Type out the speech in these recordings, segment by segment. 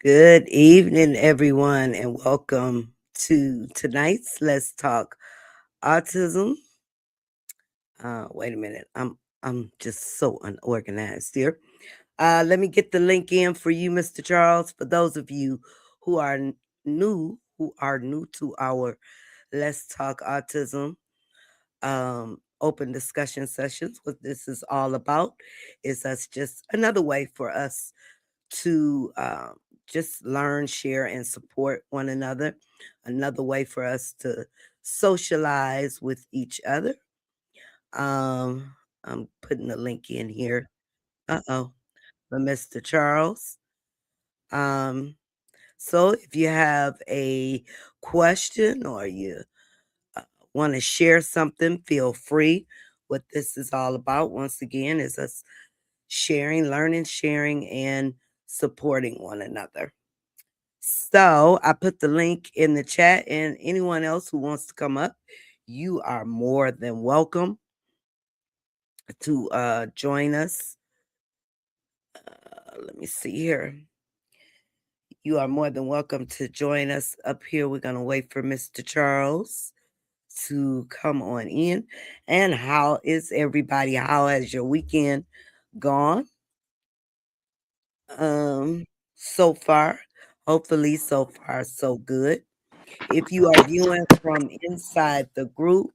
Good evening, everyone, and welcome to tonight's Let's Talk Autism. Wait a minute, I'm just so unorganized here. Let me get the link in for you, Mr. Charles. For those of you who are new to our Let's Talk Autism open discussion sessions. What this is all about is us just another way for us to just learn, share, and support one another. Another way for us to socialize with each other. I'm putting the link in here. For Mr. Charles. Um, so if you have a question or you uh, want to share something, feel free. What this is all about, once again, is us sharing, learning, sharing, and supporting one another. So I put the link in the chat, and anyone else who wants to come up, you are more than welcome to join us. Let me see here. You are more than welcome to join us up here. We're going to wait for Mr. Charles to come on in. And how is everybody? How has your weekend gone? So far, hopefully, so far, so good. If you are viewing from inside the group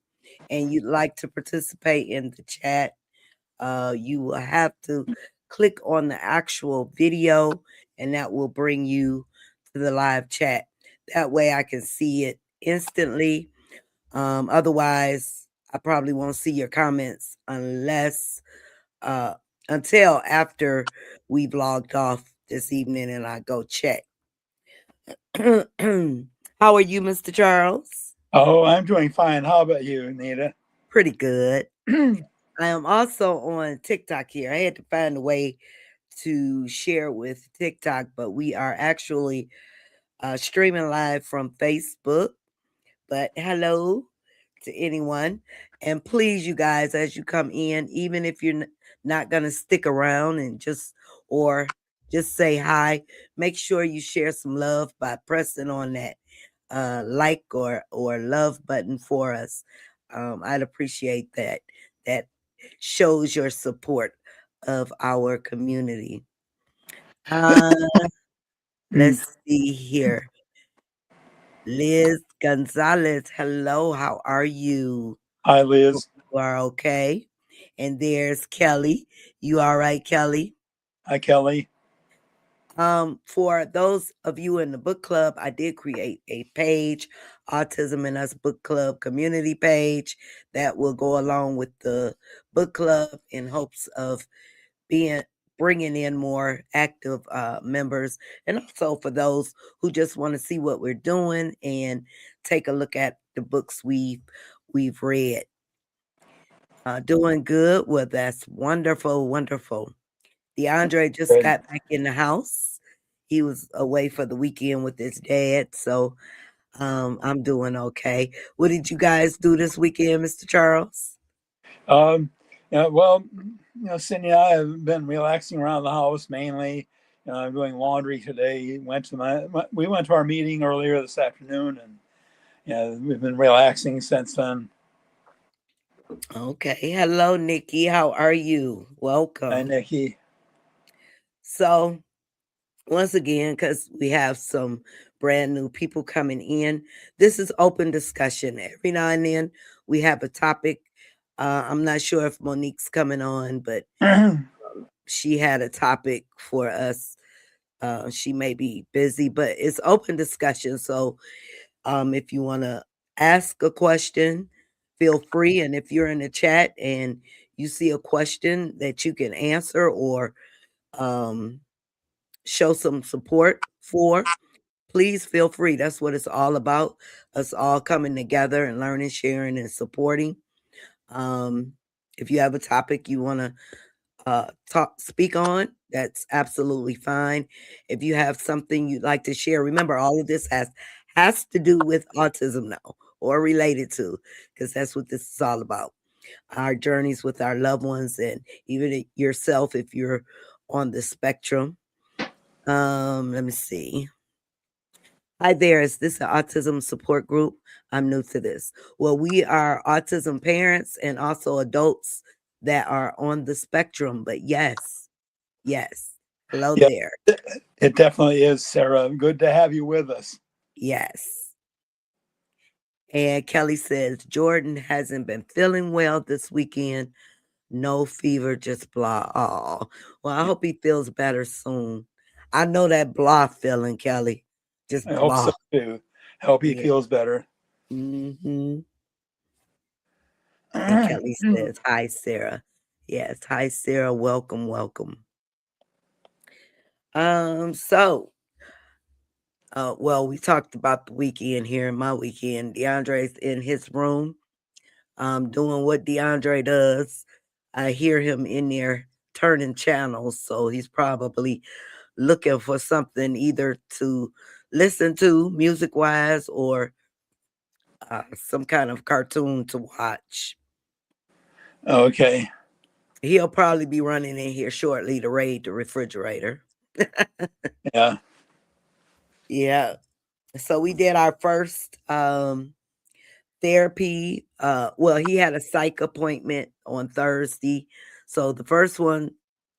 and you'd like to participate in the chat, you will have to click on the actual video and that will bring you to the live chat. That way I can see it instantly. Otherwise, I probably won't see your comments uh, until after we've logged off this evening and I go check. How are you, Mr. Charles? Oh, I'm doing fine. How about you, Nita? Pretty good. I am also on TikTok here. I had to find a way to share with TikTok, but we are actually streaming live from Facebook. But hello to anyone. And please, you guys, as you come in, even if you're not going to stick around and or just say hi, make sure you share some love by pressing on that like or love button for us. I'd appreciate that. That shows your support of our community. Uh, let's see here. Liz Gonzalez, hello, how are you? Hi, Hope Liz. you are okay. And there's Kelly. You all right, Kelly? Hi, Kelly. For those of you in the book club, I did create a page, Autism and Us Book Club community page, that will go along with the book club in hopes of being bringing in more active members, and also for those who just want to see what we're doing and take a look at the books we've read. Doing good. Well, that's wonderful, wonderful. DeAndre just Good. got back in the house. He was away for the weekend with his dad, so I'm doing okay. What did you guys do this weekend, Mr. Charles? Um, yeah, well, Cindy and I have been relaxing around the house mainly. I'm doing laundry today. We went to our meeting earlier this afternoon, and we've been relaxing since then. Okay. Hello, Nikki. How are you? Hi, Welcome. Nikki. So, once again, because we have some brand new people coming in, this is open discussion. Every now and then we have a topic. I'm not sure if Monique's coming on, but she had a topic for us. She may be busy, but it's open discussion. So if you want to ask a question, feel free. And if you're in the chat and you see a question that you can answer or um, show some support for, please feel free. That's what it's all about. Us all coming together and learning, sharing, and supporting. Um, if you have a topic you want to speak on, that's absolutely fine. If you have something you'd like to share, remember all of this has to do with autism now or related to, because that's what this is all about. Our journeys with our loved ones and even yourself if you're on the spectrum. Let me see. Hi there. Is this an autism support group? I'm new to this. Well, we are autism parents and also adults that are on the spectrum. But yes, yes. Hello Yeah, there. it definitely is, Sarah. Good to have you with us. Yes. And Kelly says Jordan hasn't been feeling well this weekend. No fever, just blah. Oh, well, I hope he feels better soon. I know that blah feeling, Kelly. Just I hope so blah. too. I hope he Yeah. feels better. Hmm. And Kelly says, "Hi, Sarah." Yes, hi, Sarah. Welcome, welcome. So, well, we talked about the weekend here. In my weekend, DeAndre's in his room, doing what DeAndre does. I hear him in there turning channels, so he's probably looking for something either to listen to music wise or some kind of cartoon to watch. Okay. He'll probably be running in here shortly to raid the refrigerator. Yeah. Yeah. So we did our first therapy. Well, he had a psych appointment on Thursday. So the first one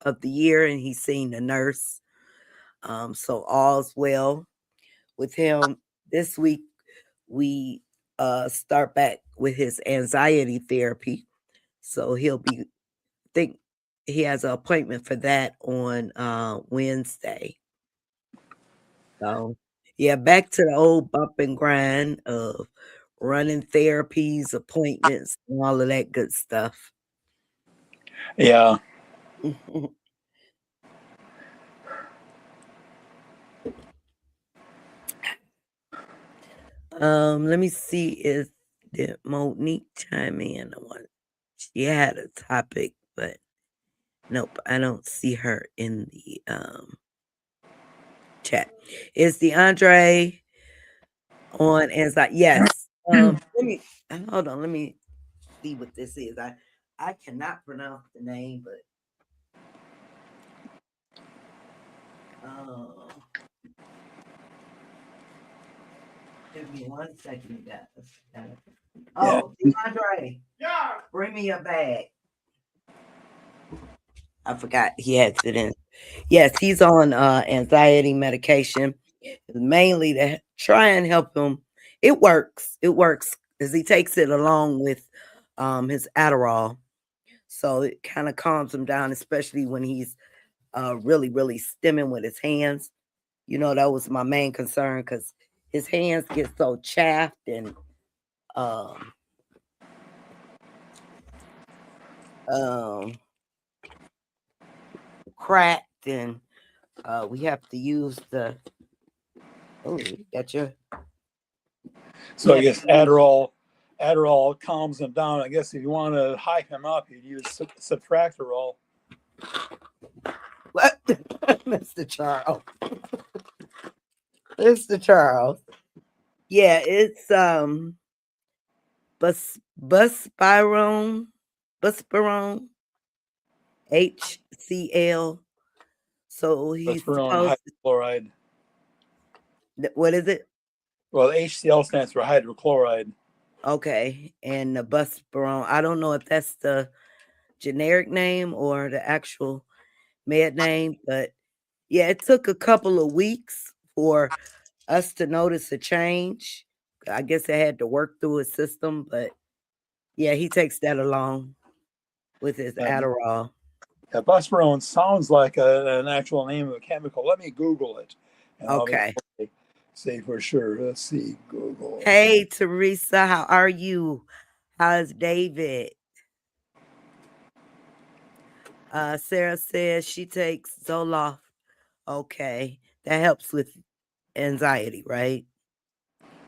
of the year, and he's seen the nurse. So all's well with him. This week we start back with his anxiety therapy. So he'll be think he has an appointment for that on Wednesday. So yeah, back to the old bump and grind of running therapies, appointments, and all of that good stuff. Yeah. Let me see if did Monique chime in on. She had a topic, but nope, I don't see her in the chat. Is DeAndre on anxiety? Yes. Let me hold on. Let me see what this is. I cannot pronounce the name, but uh, give me 1 second, guys. Yeah. Oh, DeAndre, bring me your bag. I forgot he had it in. Yes, he's on anxiety medication, mainly to try and help him. It works. It works because he takes it along with his Adderall. So it kind of calms him down, especially when he's really, really stimming with his hands. You know, that was my main concern because his hands get so chaffed and um, um, cracked, and we have to use the. Oh, you got your. We So I have guess to use. Adderall calms him down. I guess if you want to hype him up, you'd use subtractorol. What? Mr. Charles. Mr. Charles. Yeah, it's buspirone, HCl. So he's Buspirone supposed to, hydrochloride. what is it? Well, HCl stands for hydrochloride. Okay, and the buspirone. I don't know if that's the generic name or the actual med name, but yeah, it took a couple of weeks for us to notice a change. I guess it had to work through his system, but yeah, he takes that along with his Yeah, Adderall. yeah, buspirone sounds like an actual name of a chemical. Let me Google it, and I'll be Okay. able to say for sure. Let's see, Google. Hey, Teresa, how are you? How's David? Sarah says she takes Zoloft. Okay. That helps with anxiety, right?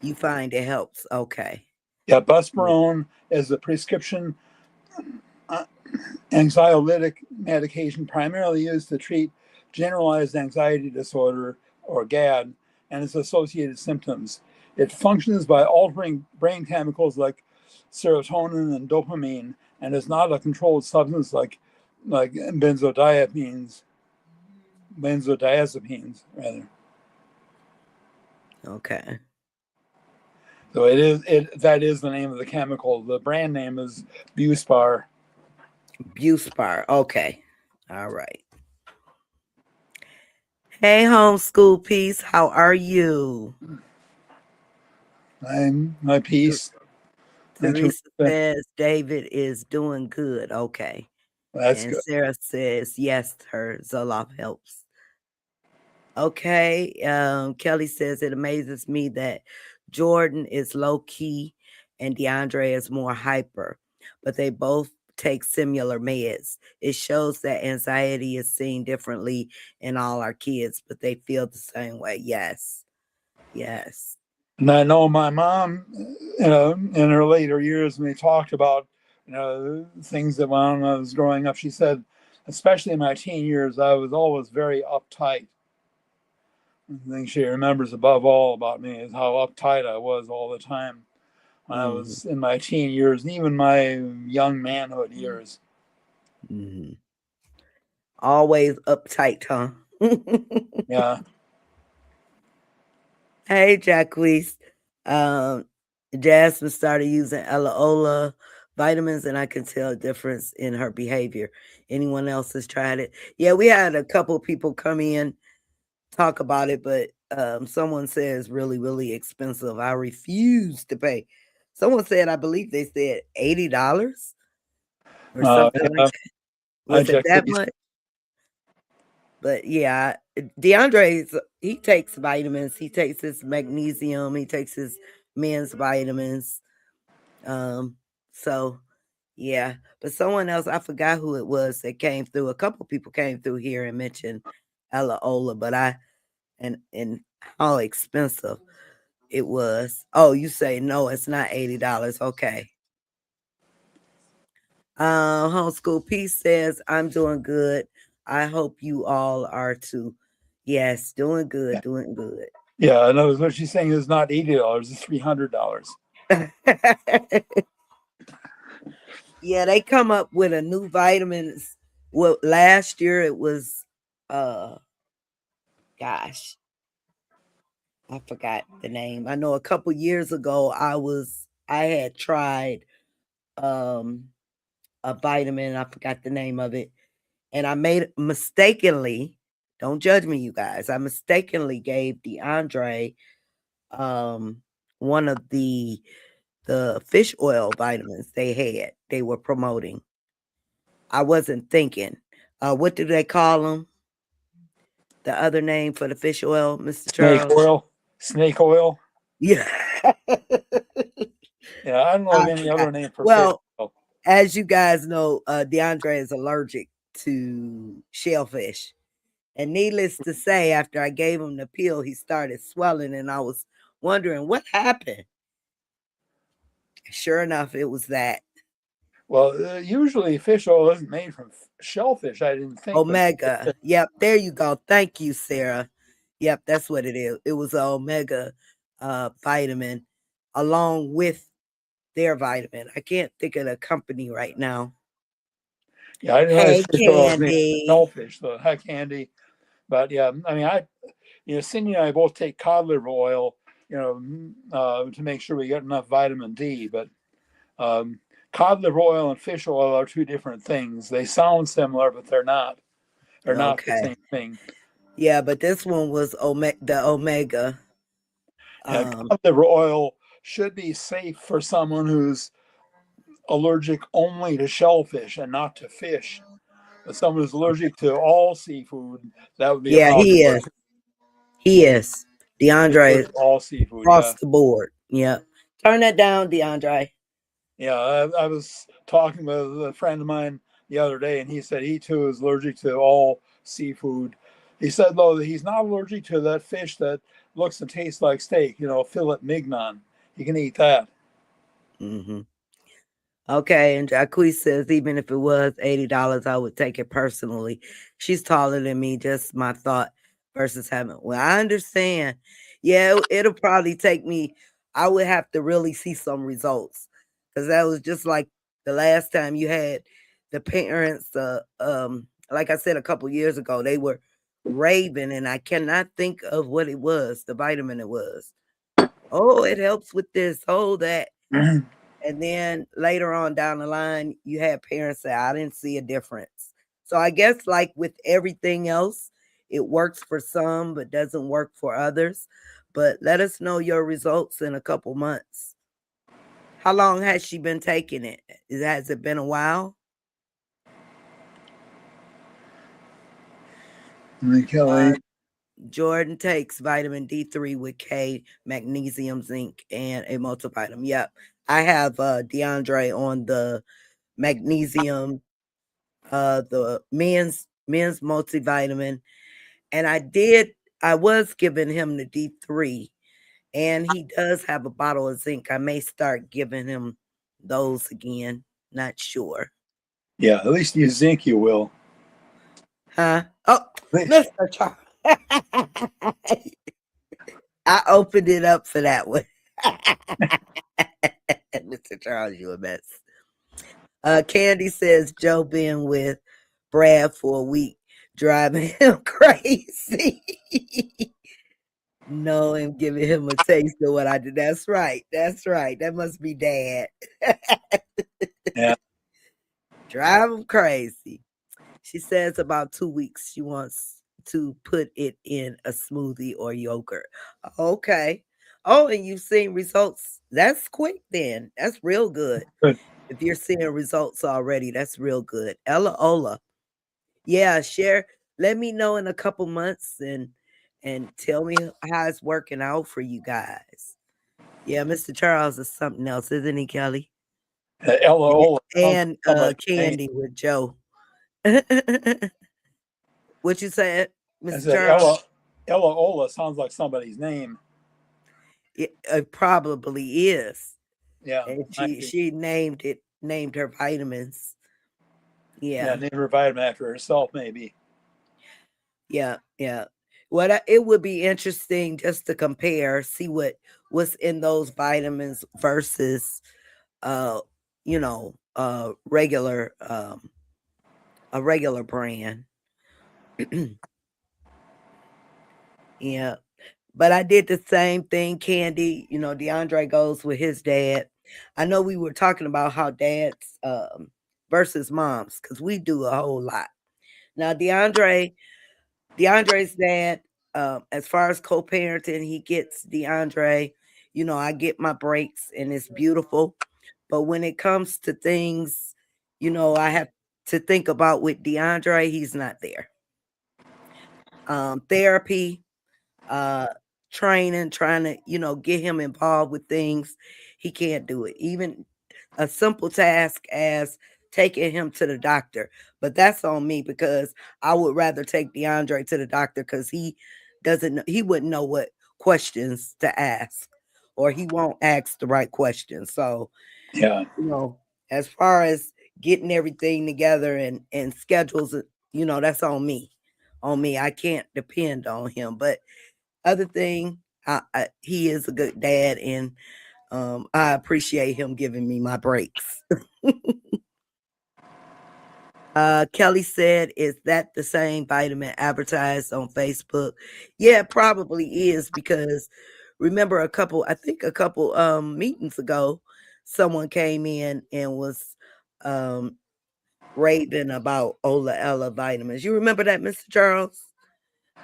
You find it helps. Okay. Yeah, Yeah. buspirone is a prescription uh, anxiolytic medication primarily used to treat generalized anxiety disorder or GAD and its associated symptoms. It functions by altering brain chemicals like serotonin and dopamine and is not a controlled substance like benzodiazepines. benzodiazepines, rather. Okay. So that is the name of the chemical. The brand name is Buspar. Buspar. Okay. All right. Hey, homeschool piece. How are you? I'm my Ter- piece. And Teresa Teresa, says David is doing good. Okay. that's And good. Sarah says, yes, her Zoloft helps. Okay. Kelly says it amazes me that Jordan is low key and DeAndre is more hyper, but they both take similar meds. It shows that anxiety is seen differently in all our kids, but they feel the same way. Yes. Yes. And I know my mom, in her later years, when we talked about, things that went on when I was growing up, she said, especially in my teen years, I was always very uptight. The thing she remembers above all about me is how uptight I was all the time when I Hmm. was in my teen years and even my young manhood years. Hmm. Always uptight, huh? Yeah. Hey, Jacquees. Um, Jasmine started using Elaola vitamins, and I can tell a difference in her behavior. Anyone else has tried it? Yeah, we had a couple people come in talk about it, but someone says really, really expensive. I refuse to pay. Someone said, I believe they said $80 or something like Yeah. that. I Was it checked that these. much? But yeah, DeAndre's he takes vitamins. He takes his magnesium. He takes his men's vitamins. Um, so yeah. But someone else, I forgot who it was that came through. A couple people came through here and mentioned Ella Ola, but and how expensive it was. Oh, you say no, it's not $80. Okay. Homeschool Peace says, I'm doing good. I hope you all are too. Yes, doing good, Yeah. doing good. Yeah. In other words, what she's saying is not $80, it's $300. Yeah, they come up with a new vitamins. Well, last year it was uh gosh, I forgot the name. I know a couple years ago I had tried um a vitamin, I forgot the name of it, and I made mistakenly, don't judge me, you guys. I mistakenly gave DeAndre one of the fish oil vitamins they were promoting. I wasn't thinking. What do they call them? The other name for the fish oil, Mr. Snake Charles? oil. Snake oil. Yeah. Yeah. I don't know of I any forgot. other name for fish Well, oil. as you guys know, DeAndre is allergic to shellfish. And needless to say, after I gave him the pill, he started swelling, and I was wondering what happened. Sure enough, it was that Well, usually fish oil isn't made from shellfish, I didn't think, but omega. Yep, there you go. Thank you, Sarah. Yep, that's what it is. It was a omega vitamin along with their vitamin. I can't think of the company right now. yeah, I didn't realize Hey, fish oil was made from Candy. shellfish, the heck handy. But yeah, I mean, Cindy and I both take cod liver oil, to make sure we get enough vitamin D. But um, cod liver oil and fish oil are two different things. They sound similar, but they're not. They're not the Okay. same thing. Yeah, but this one was the omega. Yeah, Um, cod liver oil should be safe for someone who's allergic only to shellfish and not to fish. But someone who's allergic to all seafood, that would be a yeah, he is. possibility. He is. He's DeAndre allergic to all seafood, across yeah. the board. Yep. Turn that down, DeAndre. Yeah, I was talking with a friend of mine the other day, and he said he too is allergic to all seafood. He said, though, that he's not allergic to that fish that looks and tastes like steak, filet mignon. He can eat that. Hmm. Okay, and Jacque says even if it was $80, I would take it personally. She's taller than me, just my thought versus having. Well, I understand. Yeah, it'll probably take me. I would have to really see some results because that was just like the last time you had the parents. Like I said a couple years ago, they were Raven, and I cannot think of what it was, the vitamin it was. Oh, it helps with this, oh, that. And then later on down the line, you had parents say, I didn't see a difference. So I guess, like with everything else, it works for some, but doesn't work for others. But let us know your results in a couple months. How long has she been taking it? Has it been a while? Kelly. Uh, Jordan takes vitamin D3 with K, magnesium, zinc, and a multivitamin. Yep. I have DeAndre on the magnesium, the men's multivitamin, and I was giving him the D3, and he does have a bottle of zinc. I may start giving him those again. Not sure. Yeah, at least you think you will. Huh? Oh, Mr. Charles. I opened it up for that one. Mr. Charles, you a mess. Candy says Joe been with Brad for a week, driving him crazy. No, and giving him a taste of what I did. That's right. That's right. That must be dad. Yeah. Drive him crazy. She says about 2 weeks she wants to put it in a smoothie or yogurt. Okay. Oh, and you've seen results. That's quick then. That's real good. Good. If you're seeing results already, that's real good. Ella Ola. Yeah, share. Let me know in a couple months and tell me how it's working out for you guys. Yeah, Mr. Charles is something else, isn't he, Kelly? Ella Ola sounds And like somebody's name. Candy with Joe. What you said, I Mr. said Charles? Ella Ola sounds like somebody's name. It probably is. Yeah, And might she be. she named her vitamins. Yeah, Yeah. named her vitamin after herself, maybe. Yeah, yeah. It would be interesting just to compare, see what's in those vitamins versus uh regular a regular brand. Yeah. But I did the same thing, Candy. DeAndre goes with his dad. I know we were talking about how dads versus moms, because we do a whole lot. Now DeAndre's dad, as far as co-parenting, he gets DeAndre. I get my breaks and it's beautiful. But when it comes to things, I have to think about with DeAndre, he's not there. Therapy, uh, training, trying to, get him involved with things, he can't do it. Even a simple task as taking him to the doctor. But that's on me because I would rather take DeAndre to the doctor because he wouldn't know what questions to ask or he won't ask the right questions. So, Yeah. as far as getting everything together and schedules, that's on me. On me. I can't depend on him. But other thing, he is a good dad and I appreciate him giving me my breaks. Kelly said, "Is that the same vitamin advertised on Facebook?" Yeah, it probably is because remember I think a couple meetings ago, someone came in and was um raving about Ola Ella vitamins. You remember that, Mr. Charles?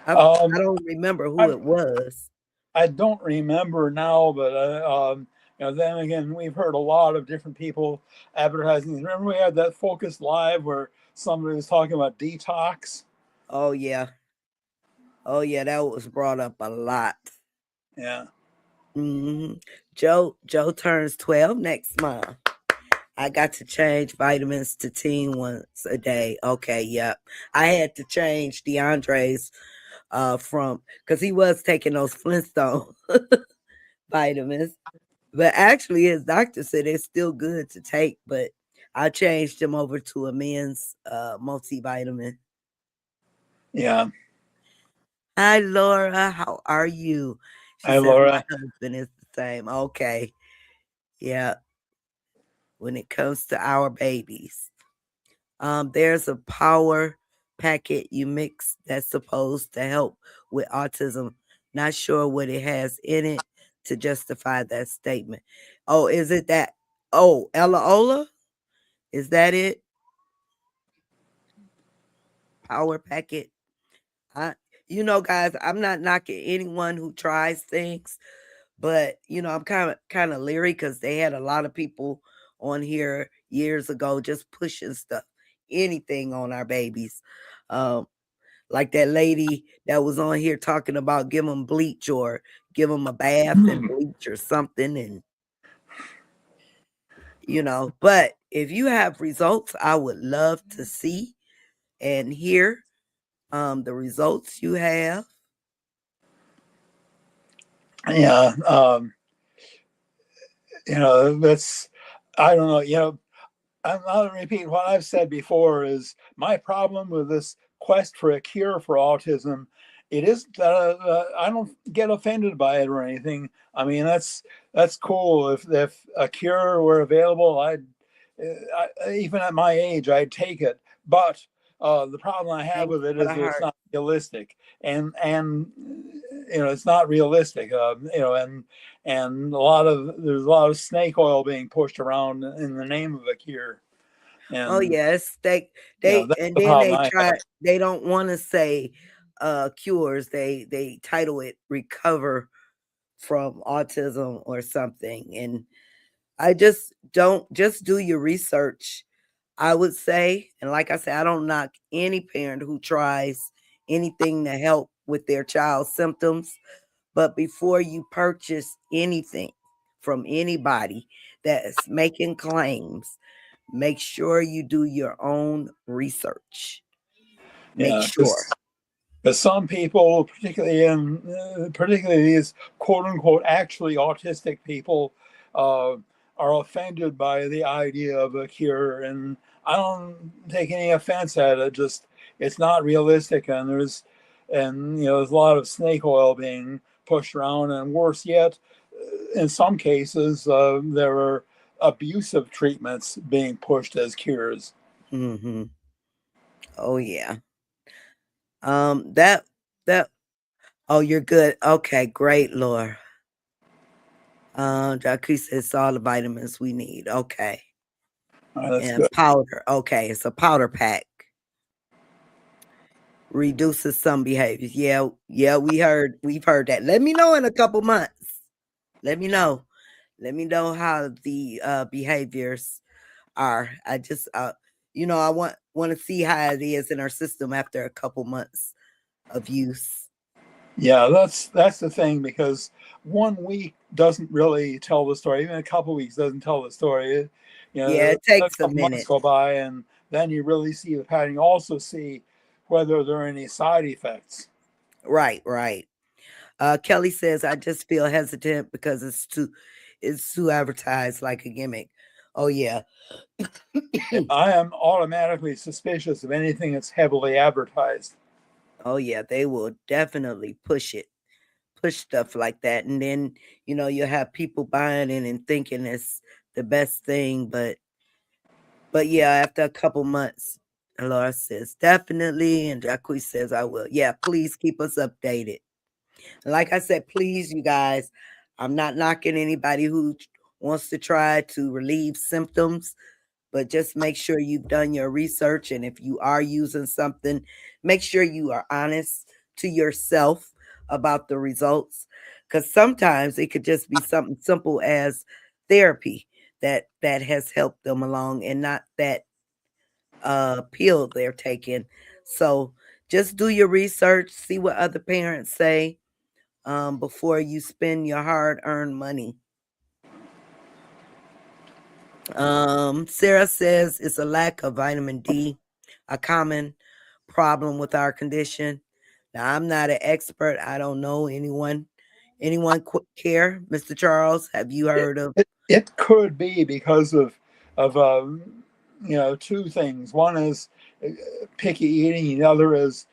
I Um, don't remember who I it was. I don't remember now, but then again, we've heard a lot of different people advertising. Remember, we had that Focus Live where somebody was talking about detox. Oh yeah. Oh yeah, that was brought up a lot. Yeah. hmm Joe turns 12 next month. I got to change vitamins to teen once a day. Okay, yep. I had to change DeAndre's from because he was taking those Flintstone vitamins. But actually his doctor said it's still good to take, but I changed him over to a men's multivitamin. Yeah. Hi Laura, how are you? She Hi, says my Laura. husband is the same. Okay. Yeah, when it comes to our babies. There's a power packet you mix that's supposed to help with autism. Not sure what it has in it to justify that statement. Oh, is it that? Oh, Ella Ola? Is that it? Power packet? I, guys, I'm not knocking anyone who tries things, but I'm kind of leery because they had a lot of people on here years ago just pushing stuff, anything on our babies. Um, like that lady that was on here talking about give them bleach or give them a bath and bleach or something, and But if you have results, I would love to see and hear the results you have. Yeah. That's, I don't know, I'm not repeating what I've said before. Is my problem with this quest for a cure for autism. It isn't that I don't get offended by it or anything. I mean, that's cool. If a cure were available, even at my age, I'd take it. But the problem I have Thank with you it for is the that it's heart. not realistic, and it's not realistic. And there's a lot of snake oil being pushed around in the name of a cure, Oh and yes, they that's and the then problem they I try. They don't want to say cures. They title it recover from autism or something. And I just do your research, I would say. And like I said, I don't knock any parent who tries anything to help with their child's symptoms. But before you purchase anything from anybody that's making claims, make sure you do your own research. Make yeah, sure. because some people, particularly these quote unquote actually autistic people, uh, are offended by the idea of a cure, and I don't take any offense at it. Just it's not realistic, and there's a lot of snake oil being pushed around, and worse yet, in some cases, there are abusive treatments being pushed as cures. Hmm. Oh yeah. That. Oh, you're good. Okay, great, Laura. Jacques says it's all the vitamins we need. Okay. That's And good. powder. Okay, it's a powder pack. Reduces some behaviors. Yeah, yeah, we've heard that. Let me know in a couple months. Let me know. Let me know how the behaviors are. I just I want to see how it is in our system after a couple months of use. Yeah, that's the thing, because 1 week doesn't really tell the story. Even a couple weeks doesn't tell the story. Yeah, it A takes a couple months minute. go by, and then you really see the pattern. You also see whether there are any side effects. Right, right. Kelly says, I just feel hesitant because it's too advertised like a gimmick. Oh yeah. I am automatically suspicious of anything that's heavily advertised. Oh yeah, they will definitely push stuff like that. And then, you'll have people buying it and thinking it's the best thing. But yeah, after a couple months, Laura says, definitely. And Jacques says, I will. Yeah, please keep us updated. Like I said, please, you guys, I'm not knocking anybody who wants to try to relieve symptoms, but just make sure you've done your research. And if you are using something, make sure you are honest to yourself about the results. Because sometimes it could just be something simple as therapy that has helped them along and not that pill they're taking. So just do your research, see what other parents say before you spend your hard earned money. Sarah says it's a lack of vitamin D, a common problem with our condition. Now, I'm not an expert. I don't know anyone. Anyone care, Mr. Charles? Have you It, heard of? it could be because of two things. One is picky eating. The other is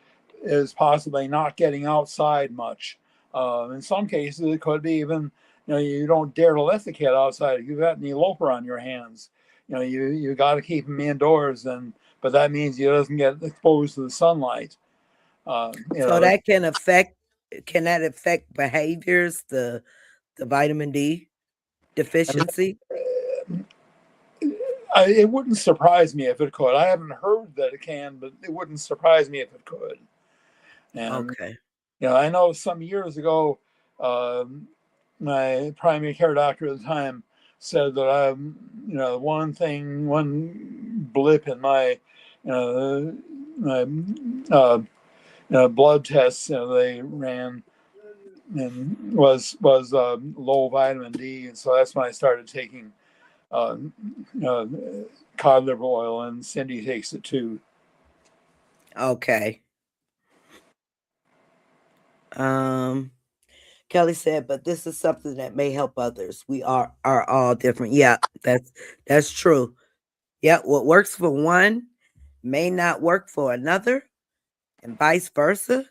possibly not getting outside much. In some cases, it could be even you don't dare to let the kid outside. If you've got an eloper on your hands, you got to keep him indoors. And but that means he doesn't get exposed to the sunlight. You So know, that can that affect behaviors, the vitamin D I mean, deficiency? it wouldn't surprise me if it could. I haven't heard that it can, but it wouldn't surprise me if it could. And Okay. I know some years ago, my primary care doctor at the time said that one blip in my, uh, my blood tests they ran and was low vitamin D, and so that's when I started taking uh, uh, cod liver oil, and Cindy takes it too. Okay. Um, Kelly said, but this is something that may help others. We are all different. Yeah, that's true. Yeah, what works for one may not work for another, and vice versa.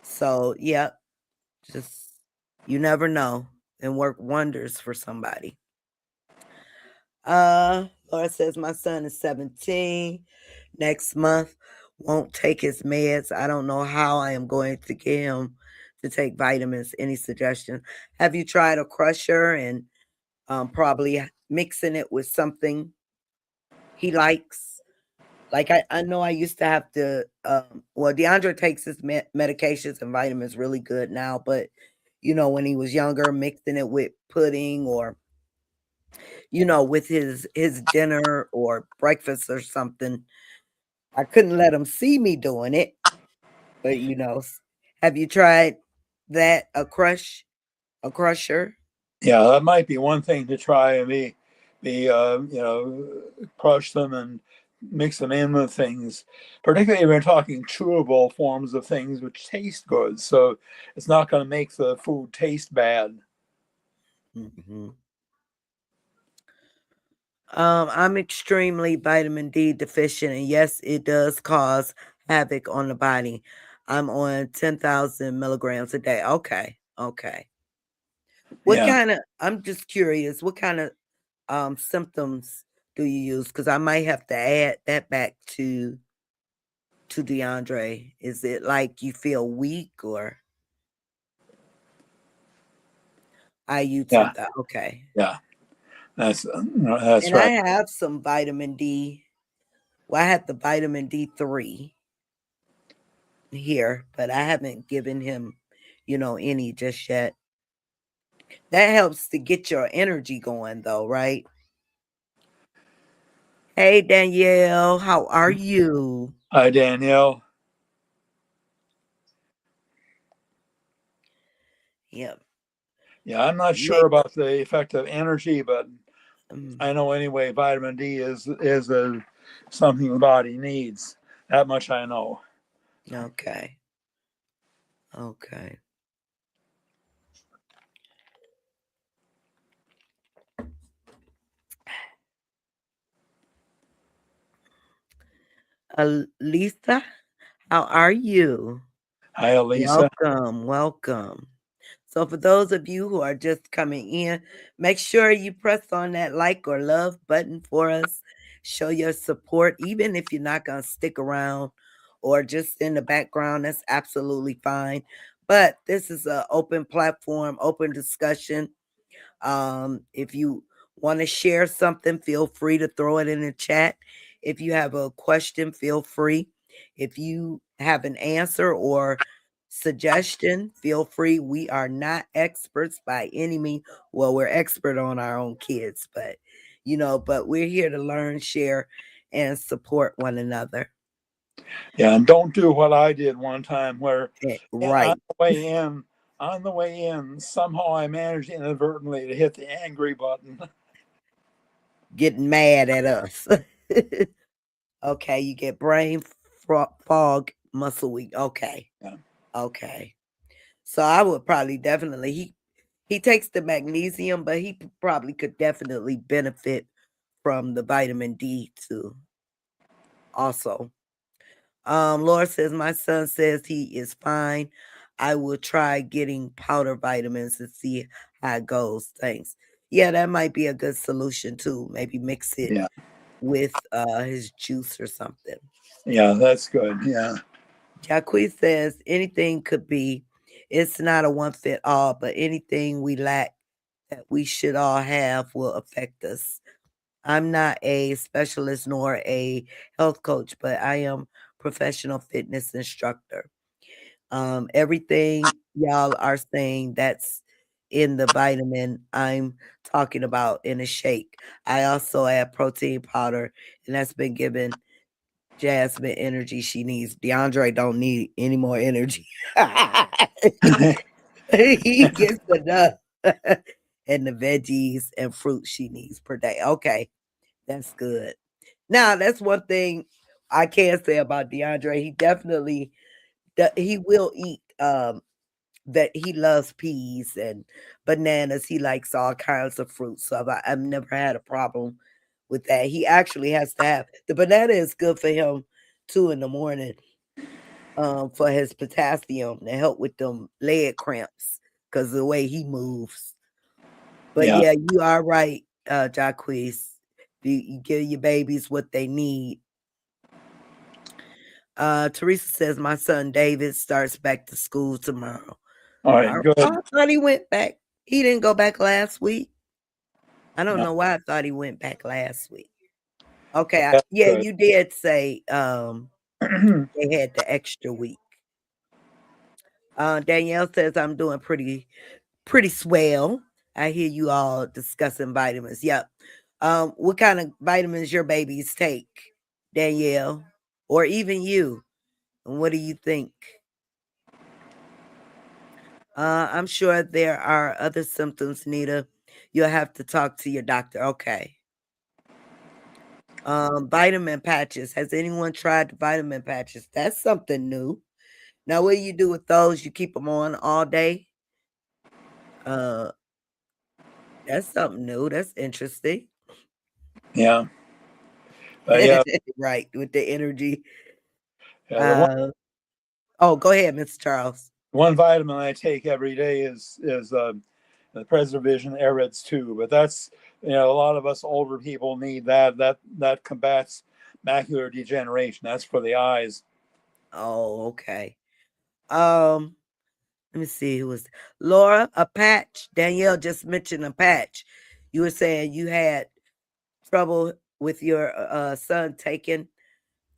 So yeah, just you never know, and work wonders for somebody. Laura says my son is 17. Next month, won't take his meds. I don't know how I am going to get him to take vitamins. Any suggestion? Have you tried a crusher and probably mixing it with something he likes? Like I know I used to have to. Well, DeAndre takes his medications and vitamins really good now, but when he was younger, mixing it with pudding or with his dinner or breakfast or something. I couldn't let him see me doing it, but have you tried that a crusher? Yeah, that might be one thing to try and be crush them and mix them in with things. Particularly, if we're talking chewable forms of things which taste good, so it's not going to make the food taste bad. Mhm. I'm extremely vitamin D deficient, and yes, it does cause havoc on the body. I'm on 10,000 milligrams a day. Okay, okay. What Yeah, kind of? I'm just curious. What kind of symptoms do you use? Because I might have to add that back to DeAndre. Is it like you feel weak or IU yeah, 10,000? Okay. yeah. That's And I right. have some vitamin D. Well, I have the vitamin D3 here, but I haven't given him, any just yet. That helps to get your energy going, though, right? Hey, Danielle, how are you? Hi, Danielle. Yep. Yeah, I'm not sure Mix. about the effect of energy, but Mm, I know anyway. Vitamin D is something the body needs. That much I know. okay. Okay. Lisa, how are you? Hi, Elisa. Welcome, welcome. So, for those of you who are just coming in, make sure you press on that like or love button for us. Show your support, even if you're not going to stick around or just in the background. That's absolutely fine. But this is an open platform, open discussion. If you want to share something, feel free to throw it in the chat. If you have a question, feel free. If you have an answer or suggestion, feel free. We are not experts by any means. Well, we're expert on our own kids, but we're here to learn, share, and support one another. Yeah, and don't do what I did one time where yeah, Right. on the way in, somehow I managed inadvertently to hit the angry button. Getting mad at us. Okay, you get brain fog, muscle weak. Okay. Yeah, Okay. So I would probably definitely he takes the magnesium, but he probably could definitely benefit from the vitamin D too. Also, Laura says my son says he is fine. I will try getting powder vitamins and see how it goes. Thanks. Yeah, that might be a good solution too. Maybe mix it yeah, with his juice or something. Yeah, that's good. Yeah. Jacques says anything could be, it's not a one fit all, but anything we lack that we should all have will affect us. I'm not a specialist nor a health coach, but I am professional fitness instructor. Everything y'all are saying that's in the vitamin I'm talking about in a shake. I also add protein powder, and that's been given Jasmine energy she needs. DeAndre don't need any more energy. He gets enough. And the veggies and fruit she needs per day. Okay, that's good. Now, that's one thing I can say about DeAndre. He definitely he will eat that he loves peas and bananas. He likes all kinds of fruits. So I've never had a problem with that. He actually has to have the banana is good for him too in the morning, for his potassium to help with them leg cramps because the way he moves. But Yeah. yeah, you are right, Jacquees. You give your babies what they need. Teresa says my son David starts back to school tomorrow. All right. I Good. thought he went back. He didn't go back last week. I don't No, know why I thought he went back last week. Okay, that's yeah, good. you did say they had the extra week. Danielle says I'm doing pretty swell. I hear you all discussing vitamins. Yep. What kind of vitamins your babies take, Danielle, or even you? And what do you think? I'm sure there are other symptoms, Nita. You'll have to talk to your doctor. Okay. Vitamin patches. Has anyone tried the vitamin patches? That's something new. Now, what do you do with those? You keep them on all day? Uh, that's something new. That's interesting. Yeah. Yeah. Right, with the energy. Yeah. Uh, oh, go ahead, Mr. Charles. One vitamin I take every day is the Preservision Areds 2, but that's, a lot of us older people need that. That combats macular degeneration. That's for the eyes. Oh, okay. Um, Let me see who was Laura, a patch. Danielle just mentioned a patch. You were saying you had trouble with your son taking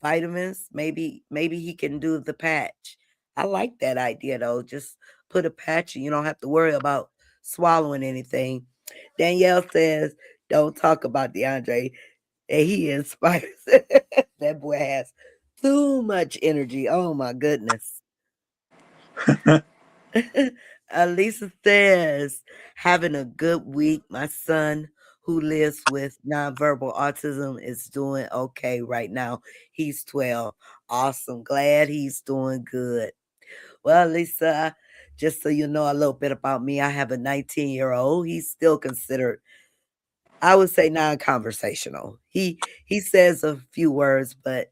vitamins. Maybe he can do the patch. I like that idea though. Just put a patch and you don't have to worry about swallowing anything. Danielle says, don't talk about DeAndre. And he inspires. That boy has too much energy. Oh my goodness. Lisa says, having a good week. My son, who lives with nonverbal autism, is doing okay right now. He's 12. Awesome. Glad he's doing good. Well, Lisa, just so you know a little bit about me, I have a 19-year-old. He's still considered, I would say, non-conversational. He says a few words, but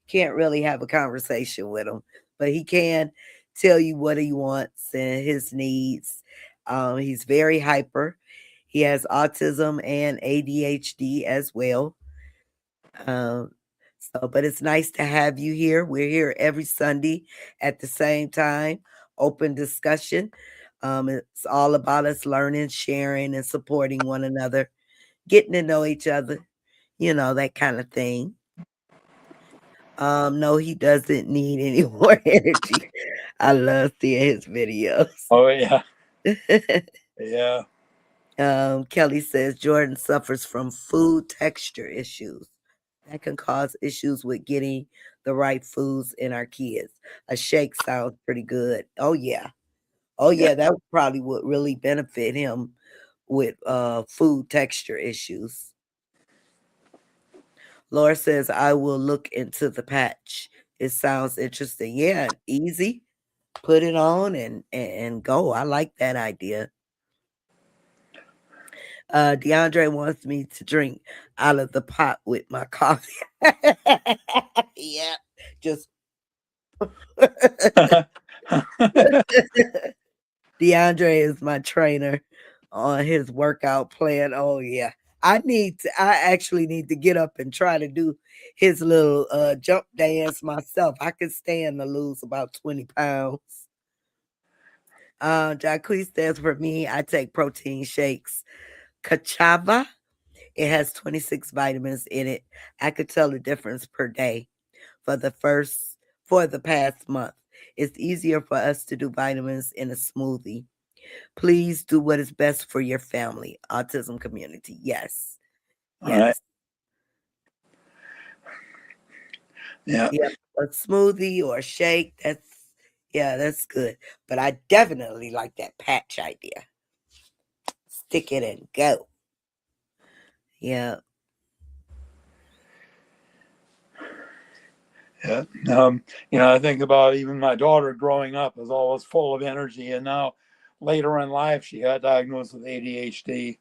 can't really have a conversation with him. But he can tell you what he wants and his needs. He's very hyper. He has autism and ADHD as well. Um, but it's nice to have you here. We're here every Sunday at the same time, open discussion. It's all about us learning, sharing, and supporting one another, getting to know each other, that kind of thing. No, he doesn't need any more energy. I love seeing his videos. Oh yeah. Yeah. Kelly says Jordan suffers from food texture issues. That can cause issues with getting the right foods in our kids. A shake sounds pretty good. Oh yeah. Oh Yeah. yeah, that probably would really benefit him with food texture issues. Laura says I will look into the patch. It sounds interesting. Yeah, easy. Put it on and go. I like that idea. DeAndre wants me to drink out of the pot with my coffee. Yeah, just DeAndre is my trainer on his workout plan. Oh yeah, I actually need to get up and try to do his little jump dance myself. I could stand to lose about 20 pounds. Jacques stands for me. I take protein shakes. Kachava. It has 26 vitamins in it. I could tell the difference per day for the past month. It's easier for us to do vitamins in a smoothie. Please do what is best for your family, autism community. Yes. All right. Yes. Yeah. Yeah. A smoothie or a shake, that's good. But I definitely like that patch idea. Stick it and go. Yeah. Yeah. I think about even my daughter growing up was always full of energy, and now later in life she got diagnosed with ADHD.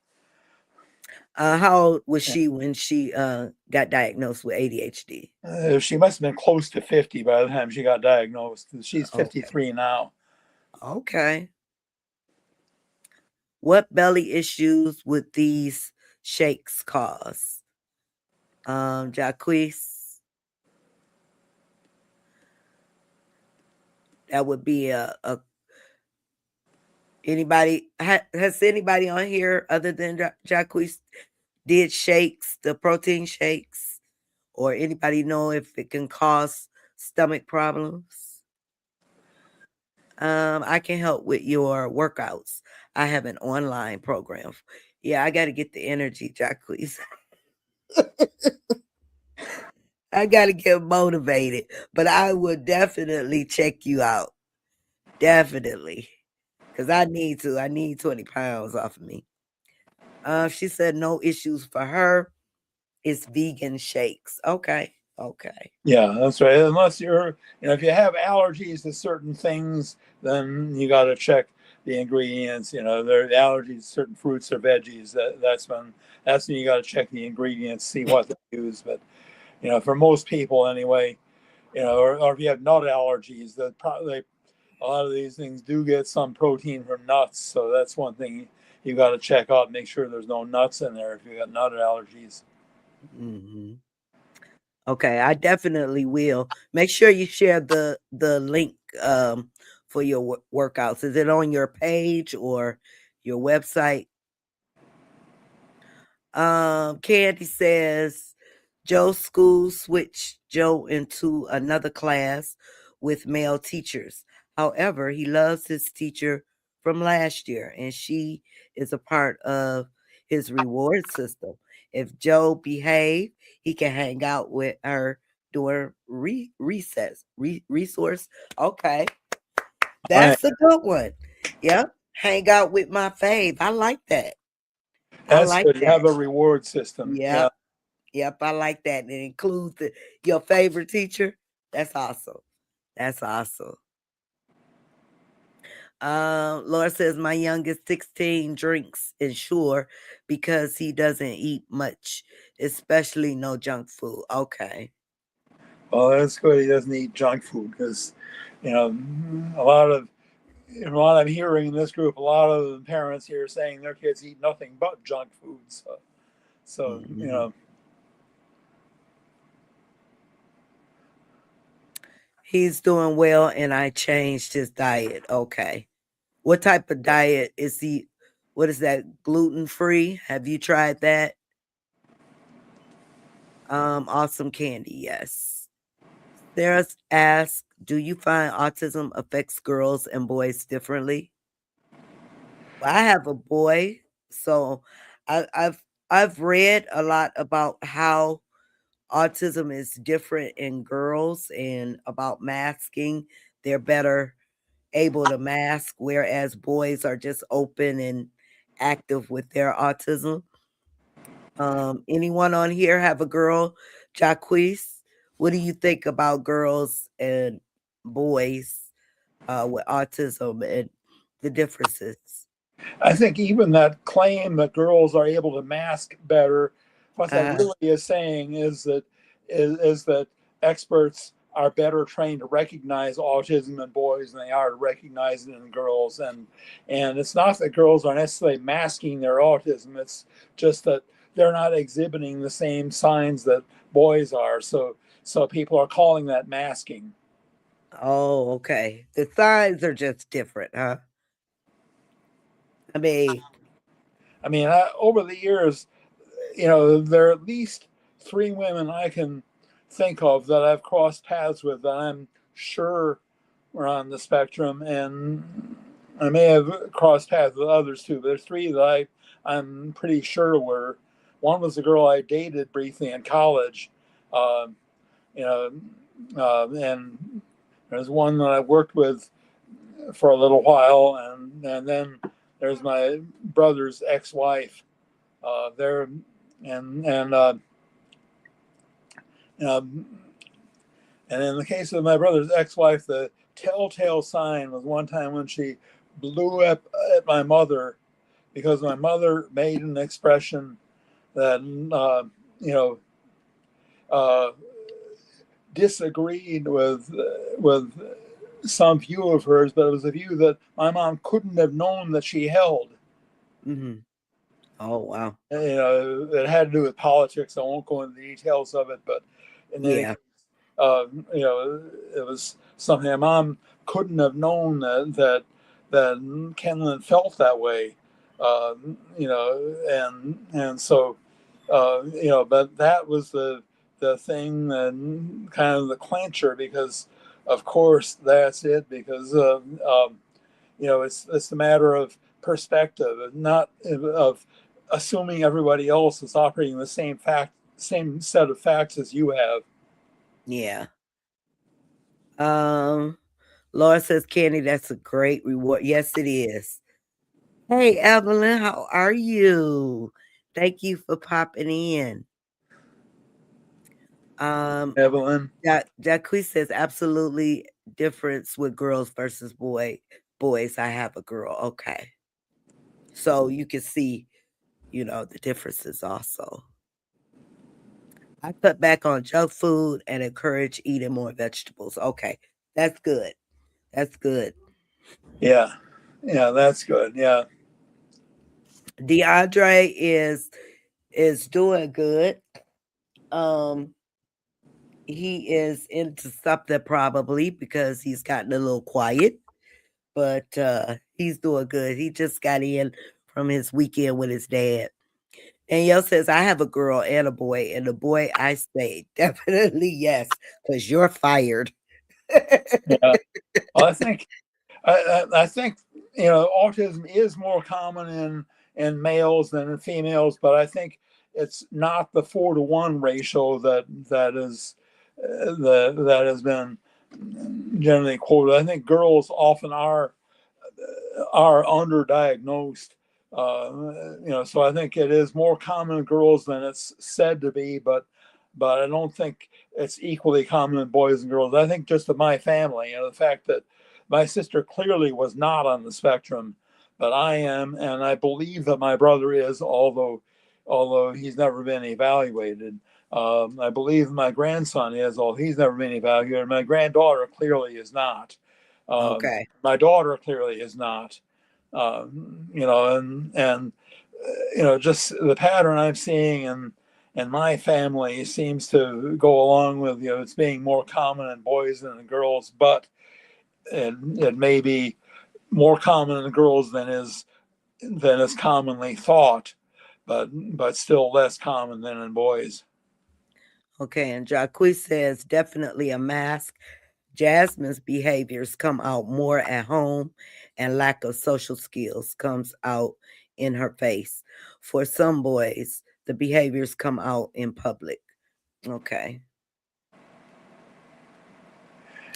How old was she when she got diagnosed with ADHD? She must have been close to 50 by the time she got diagnosed. She's Okay. 53 now. Okay. What belly issues would these shakes cause? Jacques, that would be a anybody has anybody on here other than Jacques did shakes, the protein shakes, or anybody know if it can cause stomach problems? I can help with your workouts. I have an online program. Yeah, I got to get the energy, Jacques. I got to get motivated, but I would definitely check you out. Definitely. Because I need to. I need 20 pounds off of me. She said no issues for her. It's vegan shakes. Okay. Okay. Yeah, that's right. Unless if you have allergies to certain things, then you got to check the ingredients. There are allergies to certain fruits or veggies. That's when you got to check the ingredients, see what they use. But for most people anyway, or if you have nut allergies, that probably a lot of these things do get some protein from nuts. So that's one thing you got to check out. Make sure there's no nuts in there if you got nut allergies. Hmm. Okay, I definitely will. Make sure you share the link for your workouts. Is it on your page or your website? Candy says Joe's school switched Joe into another class with male teachers. However, he loves his teacher from last year, and she is a part of his reward system. If Joe behave, he can hang out with her during recess. Resource. Okay, All right. that's a good one. Yep, hang out with my fave. I like that. I That's like good. You that. have a reward system. Yeah. Yep. Yep, I like that. It includes your favorite teacher. That's awesome. That's awesome. Laura says my youngest 16 drinks Ensure because he doesn't eat much, especially no junk food. Okay. Well, that's good. He doesn't eat junk food because, a lot of, what I'm hearing in this group, a lot of the parents here saying their kids eat nothing but junk food. So Mhm. He's doing well, and I changed his diet. Okay. What type of diet is he? What is that? Gluten free? Have you tried that? Awesome candy. Yes. Sarah's asked, "Do you find autism affects girls and boys differently?" Well, I have a boy, so I've read a lot about how autism is different in girls and about masking. They're better able to mask, whereas boys are just open and active with their autism. Anyone on here have a girl? Jaquise, what do you think about girls and boys with autism and the differences? I think even that claim that girls are able to mask better, what that Uh, really is saying is that experts are better trained to recognize autism in boys than they are to recognize it in girls. And it's not that girls are necessarily masking their autism. It's just that they're not exhibiting the same signs that boys are. So people are calling that masking. Oh, okay. The signs are just different, huh? I mean, I mean, over the years, there are at least three women I can think of that I've crossed paths with that I'm sure were on the spectrum, and I may have crossed paths with others too. But there's three that I'm pretty sure were. One was a girl I dated briefly in college, uh, you know, and there's one that I worked with for a little while, and then there's my brother's ex-wife. There, and um, and in the case of my brother's ex-wife, the telltale sign was one time when she blew up at my mother because my mother made an expression that you know uh, disagreed with some view of hers, but it was a view that my mom couldn't have known that she held. hmm oh wow. It had to do with politics. I won't go into the details of it, but in any Yeah, case, it was something my mom couldn't have known that Kenlin felt that way. And so but that was the thing and kind of the clincher because, of course, that's it because it's a matter of perspective, not of assuming everybody else is operating the same set of facts as you have. yeah. Um, Laura says, Candy, that's a great reward. Yes, it is. Hey, Evelyn, how are you? Thank you for popping in. Um, Evelyn. Jacque says, absolutely difference with girls versus boys. I have a girl. Okay. So you can see, the differences also. I cut back on junk food and encourage eating more vegetables. Okay. That's good. That's good. Yeah, yeah, that's good. Yeah, DeAndre is doing good. Um, he is into something probably because he's gotten a little quiet, but he's doing good. He just got in from his weekend with his dad. And Yo says, I have a girl and a boy, and the boy I say definitely yes, because you're fired. yeah. Well, I think autism is more common in males than in females, but I think it's not the 4-to-1 ratio that has been generally quoted. I think girls often are underdiagnosed. So I think it is more common in girls than it's said to be, but I don't think it's equally common in boys and girls. I think just in my family, the fact that my sister clearly was not on the spectrum, but I am, and I believe that my brother is, although he's never been evaluated. I believe my grandson is, although he's never been evaluated. My granddaughter clearly is not. Okay. My daughter clearly is not. Just the pattern I'm seeing in my family seems to go along with it's being more common in boys than in girls, but it may be more common in girls than is commonly thought, but still less common than in boys. Okay. And Jacque says, definitely a mask. Jasmine's behaviors come out more at home, and lack of social skills comes out in her face. For some boys, the behaviors come out in public. Okay.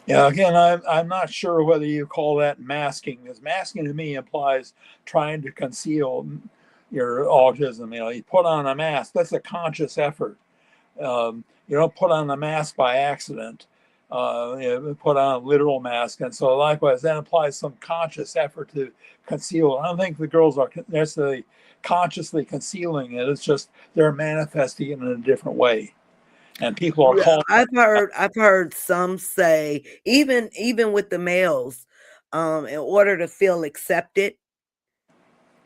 Yeah, again, I'm not sure whether you call that masking, because masking to me implies trying to conceal your autism. You put on a mask, that's a conscious effort. You don't put on a mask by accident. Put on a literal mask, and so likewise, that implies some conscious effort to conceal. I don't think the girls are necessarily consciously concealing it. It's just they're manifesting it in a different way, and people are Yeah, calling. I've heard some say, even with the males, in order to feel accepted,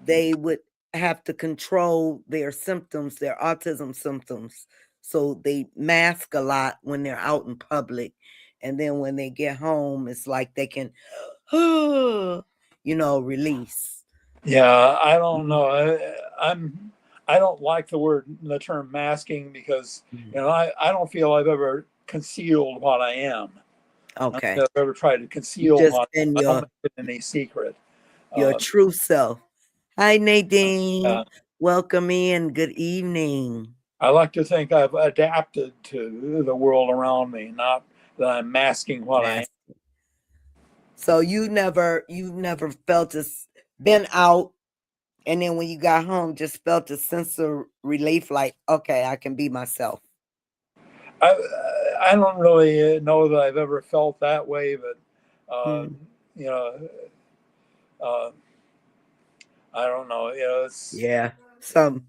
they would have to control their symptoms, their autism symptoms. So they mask a lot when they're out in public. And then when they get home, it's like they can, release. Yeah, I don't Mhm. know. I don't like the term masking because Mhm. I don't feel I've ever concealed what I am. I don't Okay. think I've ever tried to You conceal just what been I don't make it any secret. your Uh, true self. Hi, yeah, Nadine. Welcome in. Good evening. I like to think I've adapted to the world around me, not that I'm masking what I am. Mask. So you never felt this, been out, and then when you got home, just felt a sense of relief, like, okay, I can be myself. I I don't really know that I've ever felt that way, but Mm, you know, uh, I don't know. It's yeah. Some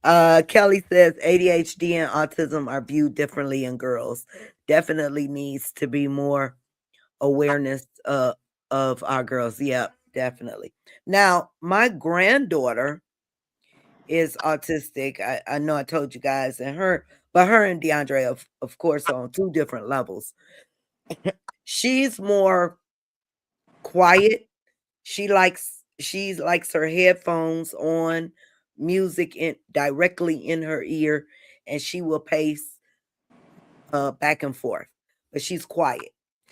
Kelly says ADHD and autism are viewed differently in girls. Definitely needs to be more awareness of our girls. Yep, definitely. Now, my granddaughter is autistic. I know I told you guys, and her and DeAndre, of course, are on two different levels. She's more quiet. She likes her headphones on, music in directly in her ear, and she will pace back and forth. But she's quiet.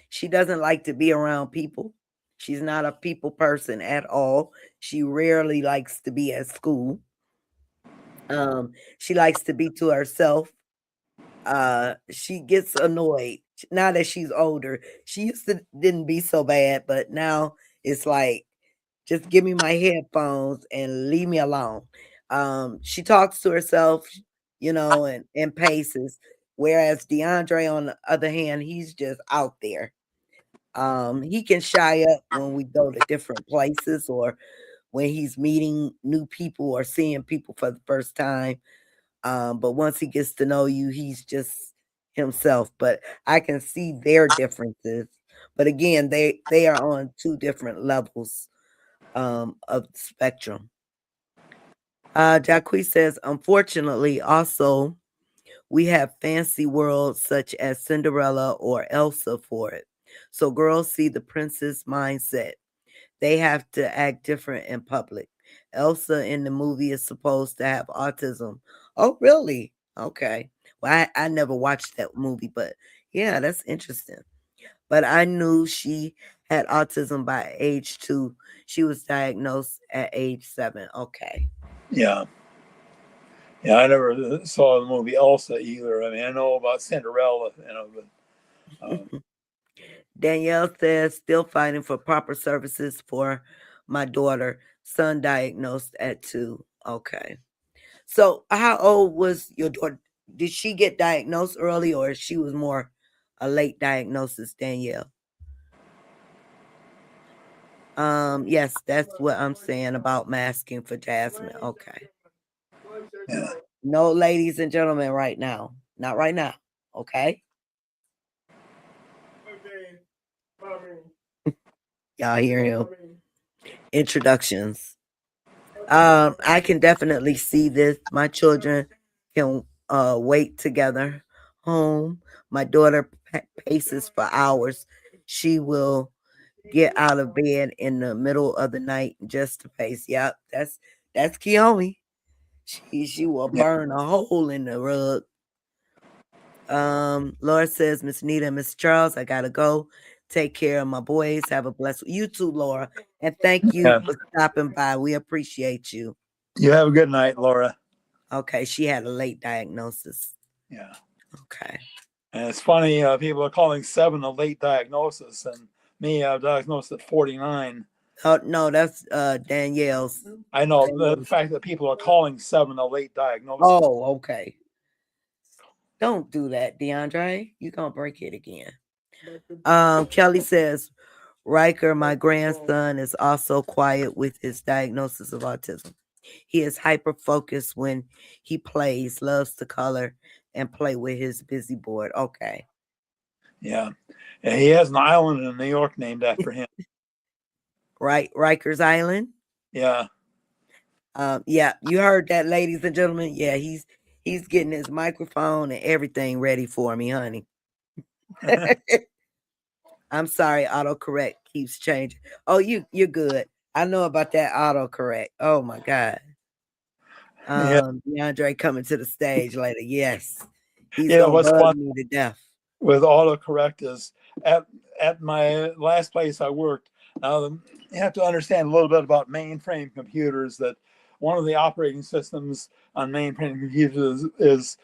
She doesn't like to be around people. She's not a people person at all. She rarely likes to be at school. She likes to be to herself. She gets annoyed now that she's older. She used to didn't be so bad, but now it's like, just give me my headphones and leave me alone. She talks to herself, and paces. Whereas DeAndre, on the other hand, he's just out there. He can shy up when we go to different places, or when he's meeting new people or seeing people for the first time. But once he gets to know you, he's just himself. But I can see their differences. But again, they are on two different levels of the spectrum. Jacque says, unfortunately, also we have fancy worlds such as Cinderella or Elsa for it. So girls see the princess mindset. They have to act different in public. Elsa in the movie is supposed to have autism. Oh, really? Okay. Well, I never watched that movie, but yeah, that's interesting. But I knew she had autism by age 2. She was diagnosed at age 7. Okay. yeah, yeah. I never saw the movie Elsa either. I mean, I know about Cinderella, but Danielle says, still fighting for proper services for my daughter, son diagnosed at 2. Okay. So, how old was your daughter? Did she get diagnosed early, or she was more a late diagnosis, Danielle? Yes, that's what I'm saying about masking for Jasmine. Okay. yeah, No, ladies and gentlemen, right now. Not right now. Okay. Y'all hear him? Introductions. I can definitely see this. My children can wait together home. My daughter paces for hours. She will get out of bed in the middle of the night just to pace. Yep, that's Keone. She will yeah, burn a hole in the rug. Laura says, Miss Nita and Miss Charles, I gotta go. Take care of my boys. Have a blessed you too, Laura. And thank you yeah. for stopping by. We appreciate you. You have a good night, Laura. Okay, she had a late diagnosis. Yeah, Okay. and it's funny. People are calling 7 a late diagnosis, and me, I was diagnosed at 49. Oh no, that's Danielle's. I know the Danielle's. fact that people are calling 7 a late diagnosis. Oh, okay. Don't do that, DeAndre. You're gonna break it again. Kelly says, Riker, my grandson, is also quiet with his diagnosis of autism. He is hyper focused when he plays, loves to color and play with his busy board. Okay. Yeah, and he has an island in New York named after him. Right, Rikers Island. Yeah, Yeah, you heard that, ladies and gentlemen. Yeah, he's getting his microphone and everything ready for me, honey. I'm sorry, autocorrect keeps changing. Oh, you're good. I know about that autocorrect. Oh my God. Yeah, DeAndre coming to the stage later. Yes. He's yeah. gonna What's bug fun me to death. with autocorrect is at at my last place I worked. Now you have to understand a little bit about mainframe computers. That one of the operating systems on mainframe computers is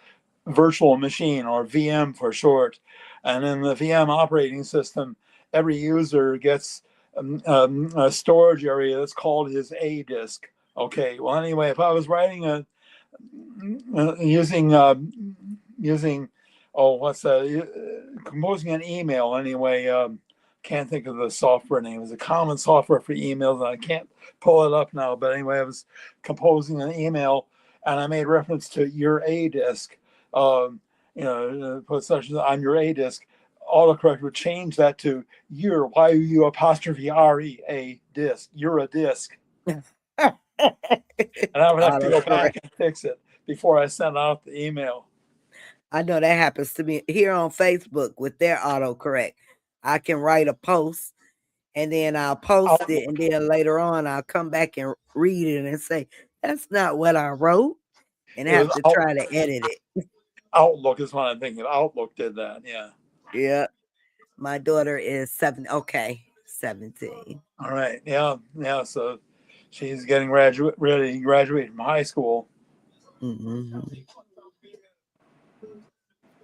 virtual machine, or VM for short. And in the VM operating system, every user gets a storage area that's called his A disk. Okay. Well, anyway, if I was writing using using what's composing an email anyway. Can't think of the software name. It's a common software for emails, and I can't pull it up now. But anyway, I was composing an email, and I made reference to your A disk. Put such as on your A disk. Autocorrect would change that to your YU apostrophe RE a disk. You're a disk, and I would have to go Autocorrect. back and fix it before I sent out the email. I know that happens to me here on Facebook with their autocorrect. I can write a post and then I'll post it, and Outlook. then later on I'll come back and read it and say, that's not what I wrote, and It was have to try to edit it. Outlook is what I'm thinking. Outlook did that. Yeah. Yeah. My daughter is 17. All right. Yeah. Yeah. So she's getting ready to graduate from high school. Hmm.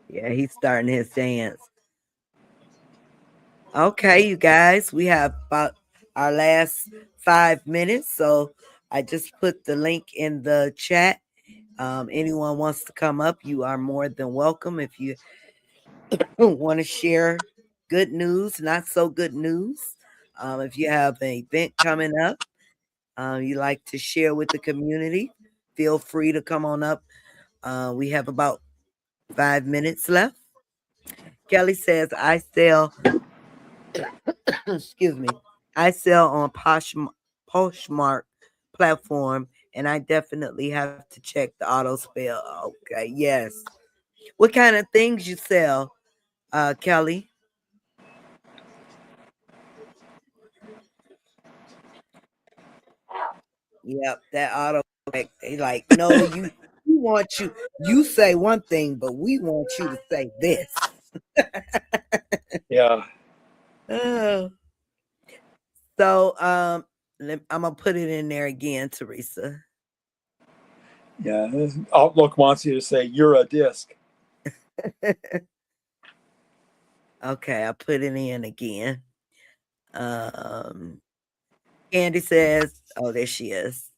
Yeah, he's starting his dance. Okay, you guys, we have about our last 5 minutes. So I just put the link in the chat. Anyone wants to come up, you are more than welcome. If you want to share good news, not so good news, if you have an event coming up, you like to share with the community, feel free to come on up. We have about 5 minutes left. Kelly says, I sell, excuse me, I sell on Poshmark platform, and I definitely have to check the auto spell. Okay, yes. What kind of things you sell, Kelly? Yep, that auto they like, no, you want you say one thing, but we want you to say this. Yeah. Oh. So I'm gonna put it in there again, Teresa. Yeah. Outlook wants you to say you're a disk. Okay, I put it in again. Um Candy says, oh, there she is.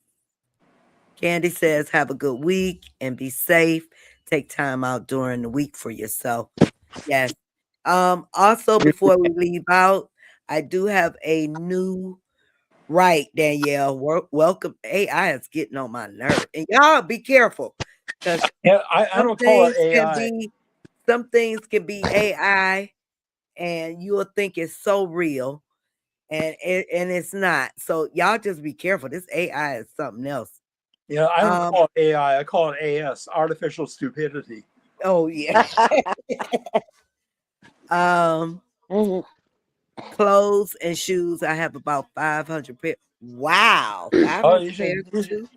Candy says, have a good week and be safe. Take time out during the week for yourself. Yes. Also, before we leave out, I do have a new right, Danielle. Welcome. AI is getting on my nerve. And y'all be careful, because Yeah. I some don't call it things can AI. be some things can be AI, and you'll think it's so real, and it's not. So y'all just be careful. This AI is something else. Yeah. I don't Um, call it AI. I call it AS, artificial stupidity. oh yeah. um Clothes and shoes. I have about 500 pair. Wow, Oh, 500 pairs of shoes.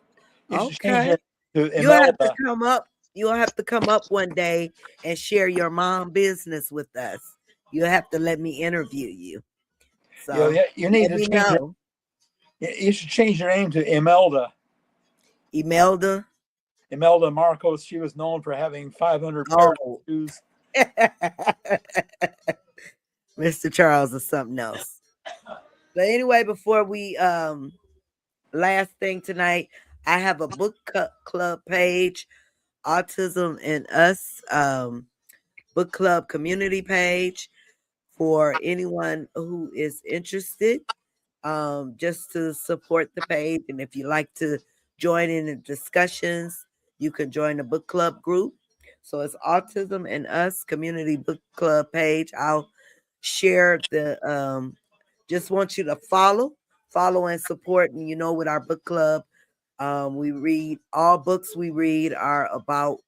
you should change Okay. it to You'll have to Imelda. come up. You'll have to come up one day and share your mom business with us. You'll have to let me interview you. So You need let to me change your. know. You should change your name to Imelda. Imelda. Imelda Marcos. She was known for having 500 pairs of Oh. shoes. Mr. Charles is something else. But anyway, before we last thing tonight, I have a book club page, Autism and Us, book club community page for anyone who is interested, just to support the page. And if you like to join in the discussions, you can join the book club group. So it's Autism and Us Community Book Club page. I'll share the just want you to follow and support, and with our book club. We read all books we read are about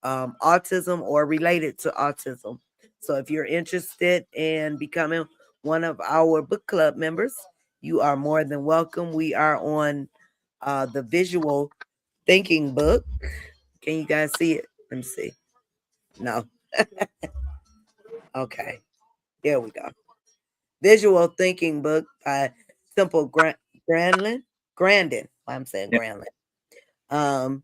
autism or related to autism. So if you're interested in becoming one of our book club members, you are more than welcome. We are on the visual thinking book. Can you guys see it? Let me see. No. Okay. There we go. Visual thinking book by Simple Grandin. Grandin. I'm saying Yeah. Grandin. Um,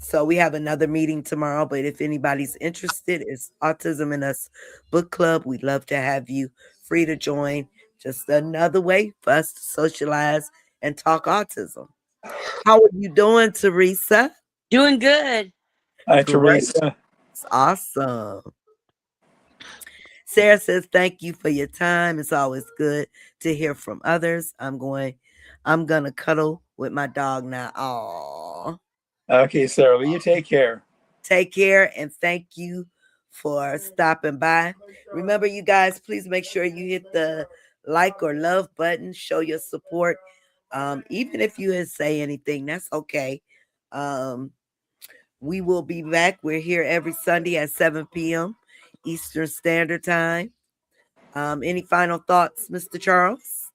So we have another meeting tomorrow, but if anybody's interested, it's Autism and Us Book Club. We'd love to have you free to join. Just another way for us to socialize and talk autism. How are you doing, Teresa? Doing good. Hi, Great. Teresa. It's awesome. Sarah says, thank you for your time. It's always good to hear from others. I'm gonna cuddle with my dog now. Aww. Okay, Sarah, will you take care? Take care and thank you for stopping by. Remember, you guys, please make sure you hit the like or love button, show your support. Even if you didn't say anything, that's okay. Um, we will be back. We're here every Sunday at 7 p.m. Eastern Standard Time. Any final thoughts, Mr. Charles?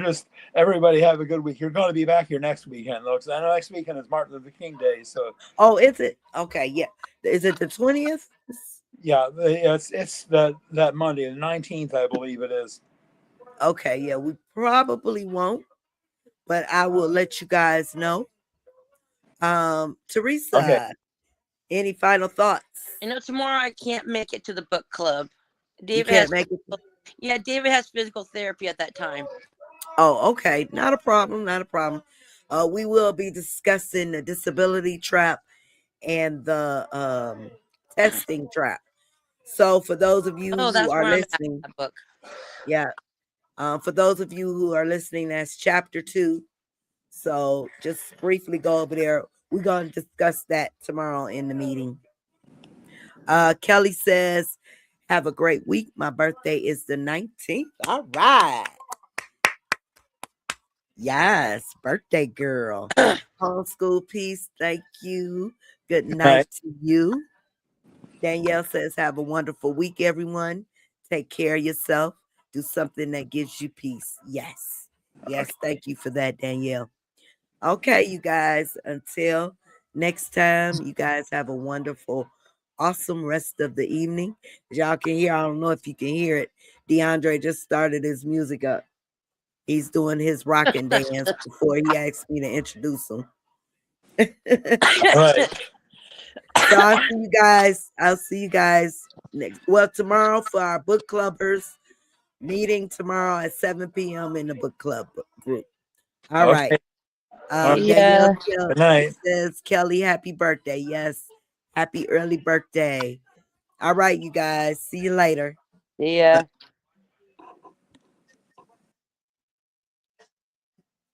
Just everybody have a good week. You're going to be back here next weekend, though, because I know next weekend is Martin Luther King Day. So, Oh, is it? Okay, yeah. Is it the 20th? yeah, it's that Monday, the 19th, I believe it is. Okay, yeah, we probably won't, but I will let you guys know. Okay. Teresa, any final thoughts? Tomorrow I can't make it to the book club. You David can't has make it. yeah, David has physical therapy at that time. Oh, okay. Not a problem. Not a problem. We will be discussing the disability trap and the testing trap. So, for those of you Oh, who that's are where I'm at listening, that book. yeah, for those of you who are listening, that's chapter 2. So, just briefly go over there. We're going to discuss that tomorrow in the meeting. Kelly says, have a great week. My birthday is the 19th. All right. Yes, birthday girl. Homeschool peace. Thank you. Good Good night night. to you. Danielle says, have a wonderful week, everyone. Take care of yourself. Do something that gives you peace. Yes. Yes. Okay. Thank you for that, Danielle. Okay, you guys. Until next time, you guys have a wonderful, awesome rest of the evening. As y'all can hear, I don't know if you can hear it. DeAndre just started his music up. He's doing his rocking dance before he asked me to introduce him. All right. So I'll see you guys. I'll see you guys tomorrow for our book clubbers meeting tomorrow at 7 p.m. in the book club group. All right. Okay. All right. Danielle Yeah. Good night. says, Kelly, happy birthday. Yes. Happy early birthday. All right, you guys. See you later. Yeah.